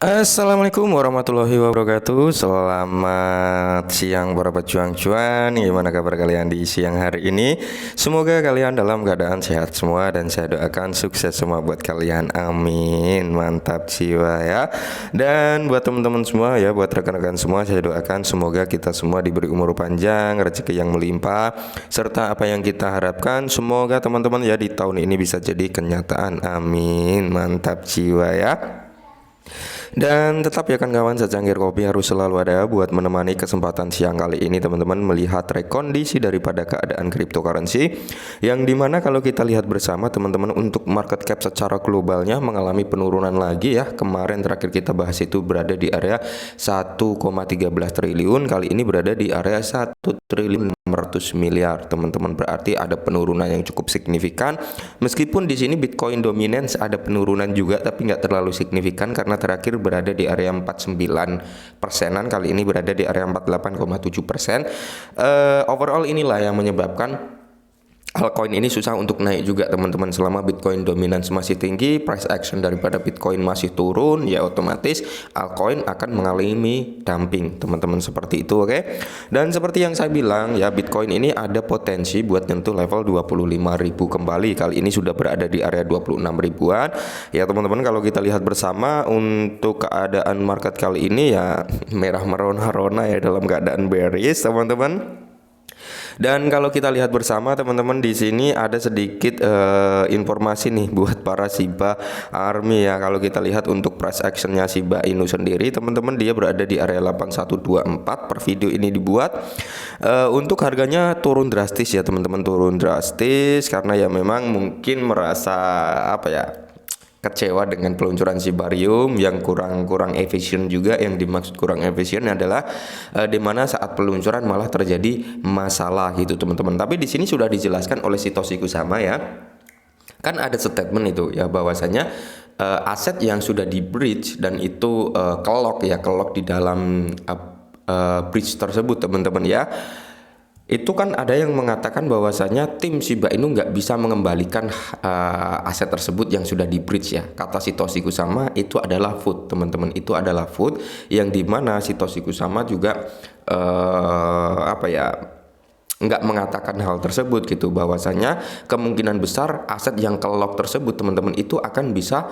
Assalamualaikum warahmatullahi wabarakatuh. Selamat siang para pejuang cuan. Gimana kabar kalian di siang hari ini? Semoga kalian dalam keadaan sehat semua dan saya doakan sukses semua buat kalian. Amin. Mantap jiwa ya. Dan buat teman-teman semua ya, buat rekan-rekan semua, saya doakan semoga kita semua diberi umur panjang, rezeki yang melimpah, serta apa yang kita harapkan semoga teman-teman ya di tahun ini bisa jadi kenyataan. Amin. Mantap jiwa ya. Dan tetap ya kan kawan, secangkir kopi harus selalu ada buat menemani kesempatan siang kali ini teman-teman melihat rekondisi daripada keadaan cryptocurrency, yang dimana kalau kita lihat bersama teman-teman untuk market cap secara globalnya mengalami penurunan lagi ya. Kemarin terakhir kita bahas itu berada di area 1,13 triliun, kali ini berada di area 1 triliun 600 miliar teman-teman. Berarti ada penurunan yang cukup signifikan, meskipun di sini Bitcoin dominance ada penurunan juga tapi nggak terlalu signifikan karena terakhir berada di area 49%-an, kali ini berada di area 48,7%. Overall inilah yang menyebabkan altcoin ini susah untuk naik juga teman-teman. Selama Bitcoin dominance masih tinggi, price action daripada Bitcoin masih turun, ya otomatis altcoin akan mengalami dumping teman-teman, seperti itu, oke? Dan seperti yang saya bilang ya, Bitcoin ini ada potensi buat nyentuh level 25.000 kembali. Kali ini sudah berada di area 26 ribuan. Ya teman-teman, kalau kita lihat bersama untuk keadaan market kali ini ya merah merona-rona ya, dalam keadaan bearish teman-teman. Dan kalau kita lihat bersama teman-teman, di sini ada sedikit informasi nih buat para Shiba Army ya. Kalau kita lihat untuk price actionnya Shiba Inu sendiri teman-teman, dia berada di area 8124 per video ini dibuat. Untuk harganya turun drastis ya teman-teman, turun drastis karena ya memang mungkin merasa apa ya, kecewa dengan peluncuran Shibarium yang kurang efisien juga. Yang dimaksud kurang efisien adalah dimana saat peluncuran malah terjadi masalah gitu teman-teman. Tapi di sini sudah dijelaskan oleh Satoshi Kusama ya, kan ada statement itu ya bahwasanya aset yang sudah di bridge dan itu kelok di dalam bridge tersebut teman-teman ya. Itu kan ada yang mengatakan bahwasanya tim Shiba Inu nggak bisa mengembalikan aset tersebut yang sudah di bridge ya. Kata Satoshi Kusama itu adalah food teman-teman, itu adalah food yang dimana Satoshi Kusama juga nggak mengatakan hal tersebut gitu, bahwasanya kemungkinan besar aset yang kelok tersebut teman-teman itu akan bisa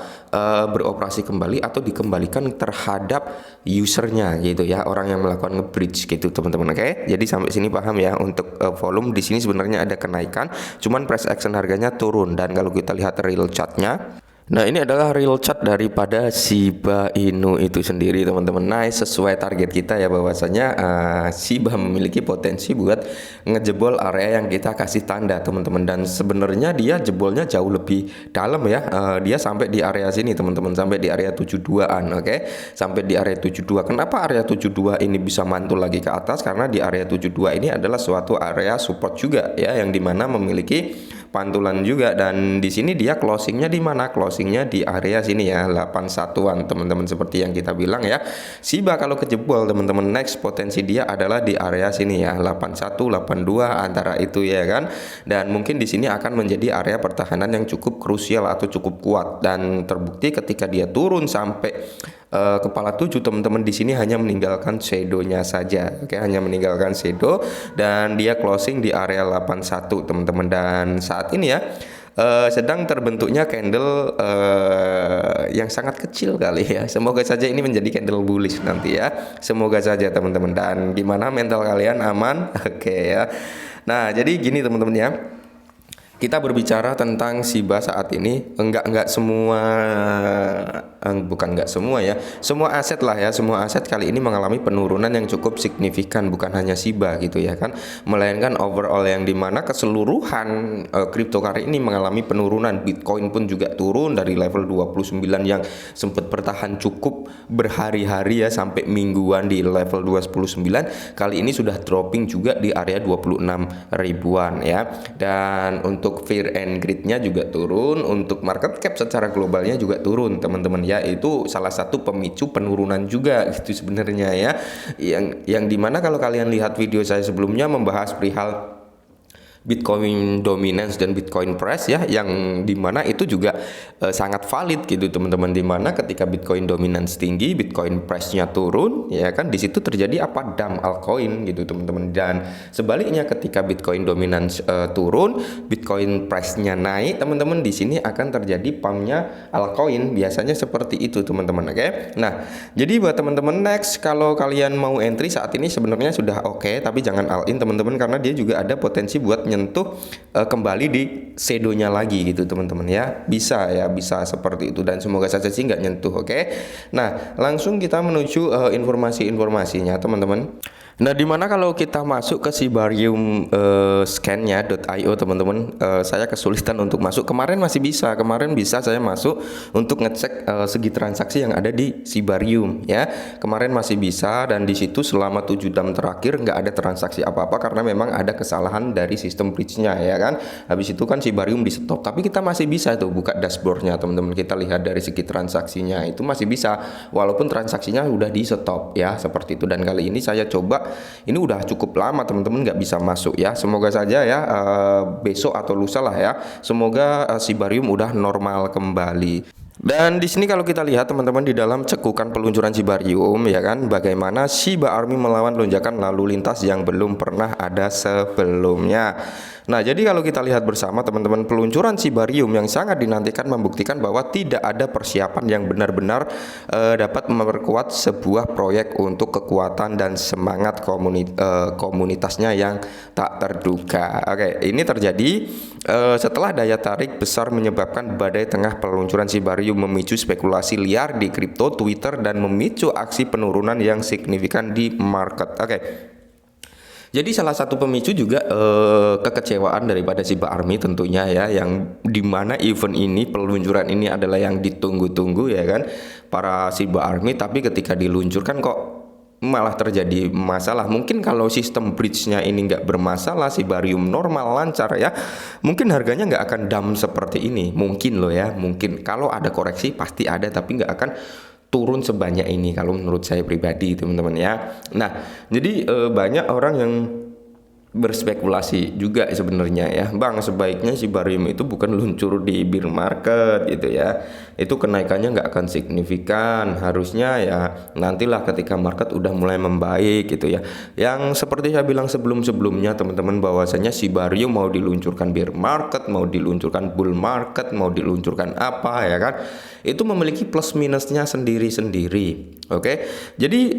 beroperasi kembali atau dikembalikan terhadap usernya gitu ya, orang yang melakukan nge-bridge gitu teman-teman. Oke, jadi sampai sini paham ya. Untuk volume di sini sebenarnya ada kenaikan, cuman price action harganya turun. Dan kalau kita lihat real chartnya, nah ini adalah real chart daripada Shiba Inu itu sendiri teman-teman. Nice, sesuai target kita ya, bahwasanya Shiba memiliki potensi buat ngejebol area yang kita kasih tanda teman-teman. Dan sebenarnya dia jebolnya jauh lebih dalam ya. Dia sampai di area sini teman-teman, sampai di area 72-an, oke? Sampai di area 72. Kenapa area 72 ini bisa mantul lagi ke atas? Karena di area 72 ini adalah suatu area support juga ya, yang dimana memiliki pantulan juga. Dan di sini dia closingnya di mana? Closingnya di area sini ya, 81-an teman-teman, seperti yang kita bilang ya. Shiba kalau kejebol teman-teman, next potensi dia adalah di area sini ya, 81, 82 antara itu ya kan. Dan mungkin di sini akan menjadi area pertahanan yang cukup krusial atau cukup kuat. Dan terbukti ketika dia turun sampai kepala 7 teman-teman, di sini hanya meninggalkan shadow-nya saja. Oke, hanya meninggalkan shadow dan dia closing di area 81 teman-teman. Dan saat ini ya sedang terbentuknya candle yang sangat kecil kali ya. Semoga saja ini menjadi candle bullish nanti ya. Semoga saja teman-teman. Dan gimana mental kalian, aman? Oke ya. Nah, jadi gini teman-teman ya. Kita berbicara tentang Shiba saat ini, enggak semua, bukan enggak semua ya, semua aset lah ya, semua aset kali ini mengalami penurunan yang cukup signifikan, bukan hanya Shiba gitu ya kan, melainkan overall yang dimana keseluruhan cryptocurrency ini mengalami penurunan. Bitcoin pun juga turun dari level 29 yang sempat bertahan cukup berhari-hari ya, sampai mingguan di level 219, kali ini sudah dropping juga di area 26 ribuan ya. Dan untuk fear and greed-nya juga turun, untuk market cap secara globalnya juga turun teman-teman ya. Itu salah satu pemicu penurunan juga gitu sebenarnya ya, yang dimana kalau kalian lihat video saya sebelumnya membahas perihal Bitcoin dominance dan Bitcoin price ya, yang dimana itu juga sangat valid gitu teman-teman, dimana ketika Bitcoin dominance tinggi, Bitcoin price-nya turun ya kan, di situ terjadi apa, dump altcoin gitu teman-teman. Dan sebaliknya ketika Bitcoin dominance turun, Bitcoin price-nya naik teman-teman, di sini akan terjadi pumpnya altcoin, biasanya seperti itu teman-teman. Oke, nah jadi buat teman-teman next, kalau kalian mau entry saat ini sebenarnya sudah oke, tapi jangan all in teman-teman, karena dia juga ada potensi buat nyentuh kembali di shadow-nya lagi gitu teman-teman ya. Bisa ya, bisa seperti itu, dan semoga saja sih nggak nyentuh. Oke, nah langsung kita menuju informasi-informasinya teman-teman. Nah, dimana kalau kita masuk ke Sibarium scan-nya.io teman-teman, saya kesulitan untuk masuk. Kemarin bisa saya masuk untuk ngecek segi transaksi yang ada di Sibarium ya. Kemarin masih bisa, dan di situ selama 7 jam terakhir nggak ada transaksi apa-apa karena memang ada kesalahan dari sistem bridge-nya ya kan. Habis itu kan Sibarium di stop, tapi kita masih bisa tuh buka dashboard-nya teman-teman. Kita lihat dari segi transaksinya itu masih bisa, walaupun transaksinya udah di stop ya, seperti itu. Dan kali ini saya coba, ini udah cukup lama teman-teman nggak bisa masuk ya. Semoga saja ya besok atau lusa lah ya, semoga Sibarium udah normal kembali. Dan di sini kalau kita lihat teman-teman, di dalam cekukan peluncuran Sibarium ya kan, bagaimana Shiba Army melawan lonjakan lalu lintas yang belum pernah ada sebelumnya. Nah, jadi kalau kita lihat bersama teman-teman, peluncuran Sibarium yang sangat dinantikan membuktikan bahwa tidak ada persiapan yang benar-benar dapat memperkuat sebuah proyek untuk kekuatan dan semangat komunitasnya yang tak terduga. Oke, ini terjadi setelah daya tarik besar menyebabkan badai tengah peluncuran Sibarium, memicu spekulasi liar di kripto, Twitter, dan memicu aksi penurunan yang signifikan di market. Oke. Jadi salah satu pemicu juga kekecewaan daripada Shiba Army tentunya ya, yang dimana event ini, peluncuran ini adalah yang ditunggu-tunggu ya kan para Shiba Army, tapi ketika diluncurkan kok malah terjadi masalah. Mungkin kalau sistem bridge-nya ini nggak bermasalah, Sibarium normal lancar ya, mungkin harganya nggak akan dump seperti ini. Mungkin loh ya, mungkin kalau ada koreksi pasti ada, tapi nggak akan turun sebanyak ini kalau menurut saya pribadi teman-teman ya. Nah, jadi banyak orang yang berspekulasi juga sebenarnya ya, Bang, sebaiknya Sibarium itu bukan luncur di bear market gitu ya, itu kenaikannya nggak akan signifikan, harusnya ya nantilah ketika market udah mulai membaik gitu ya. Yang seperti saya bilang sebelum-sebelumnya teman-teman, bahwasanya Sibarium mau diluncurkan bear market, mau diluncurkan bull market, mau diluncurkan apa ya kan, itu memiliki plus minusnya sendiri-sendiri. Oke, jadi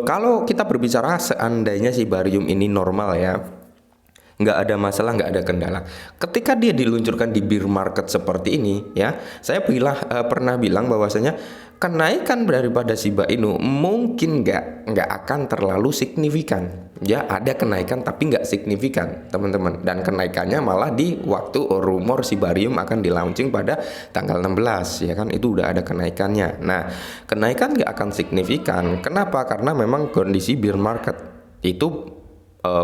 kalau kita berbicara seandainya Sibarium ini normal ya, nggak ada masalah, nggak ada kendala. Ketika dia diluncurkan di bear market seperti ini ya, saya pernah bilang bahwasanya kenaikan daripada Shiba Inu mungkin nggak akan terlalu signifikan. Ya, ada kenaikan tapi nggak signifikan teman-teman, dan kenaikannya malah di waktu rumor Sibarium akan di-launching pada tanggal 16 ya kan, itu udah ada kenaikannya. Nah, kenaikan nggak akan signifikan. Kenapa? Karena memang kondisi bear market itu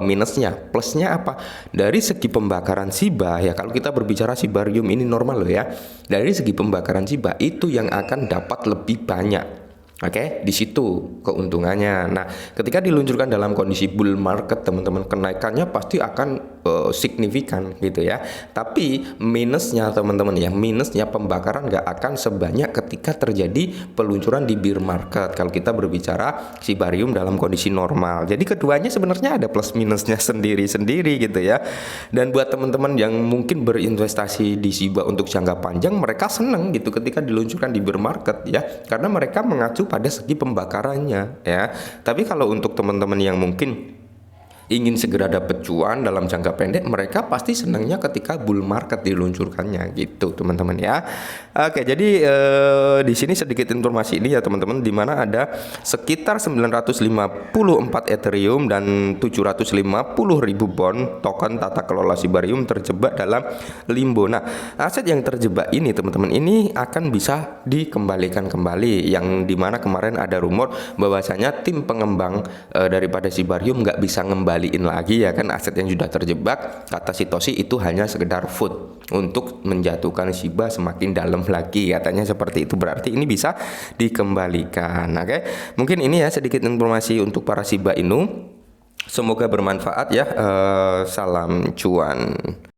minusnya. Plusnya apa? Dari segi pembakaran Shiba ya, kalau kita berbicara Sibarium ini normal loh ya, dari segi pembakaran Shiba itu yang akan dapat lebih banyak. Oke, di situ keuntungannya. Nah, ketika diluncurkan dalam kondisi bull market teman-teman, kenaikannya pasti akan signifikan gitu ya. Tapi minusnya teman-teman ya, minusnya pembakaran nggak akan sebanyak ketika terjadi peluncuran di bear market kalau kita berbicara Sibarium dalam kondisi normal. Jadi keduanya sebenarnya ada plus minusnya sendiri-sendiri gitu ya. Dan buat teman-teman yang mungkin berinvestasi di Shiba untuk jangka panjang, mereka seneng gitu ketika diluncurkan di bear market ya, karena mereka mengacu pada segi pembakarannya ya. Tapi kalau untuk teman-teman yang mungkin ingin segera dapat cuan dalam jangka pendek, mereka pasti senangnya ketika bull market diluncurkannya gitu teman-teman ya. Oke, jadi di sini sedikit informasi ini ya teman-teman, di mana ada sekitar 954 Ethereum dan 750.000 bond token tata kelola Sibarium terjebak dalam limbo. Nah, aset yang terjebak ini teman-teman, ini akan bisa dikembalikan kembali, yang dimana kemarin ada rumor bahwasanya tim pengembang daripada Sibarium nggak bisa ngembaliin lagi ya kan aset yang sudah terjebak. Kata Sitoshi itu hanya sekedar food untuk menjatuhkan Shiba semakin dalam lagi, katanya seperti itu. Berarti ini bisa dikembalikan. Oke, mungkin ini ya sedikit informasi untuk para Shiba Inu. Semoga bermanfaat ya. Salam cuan.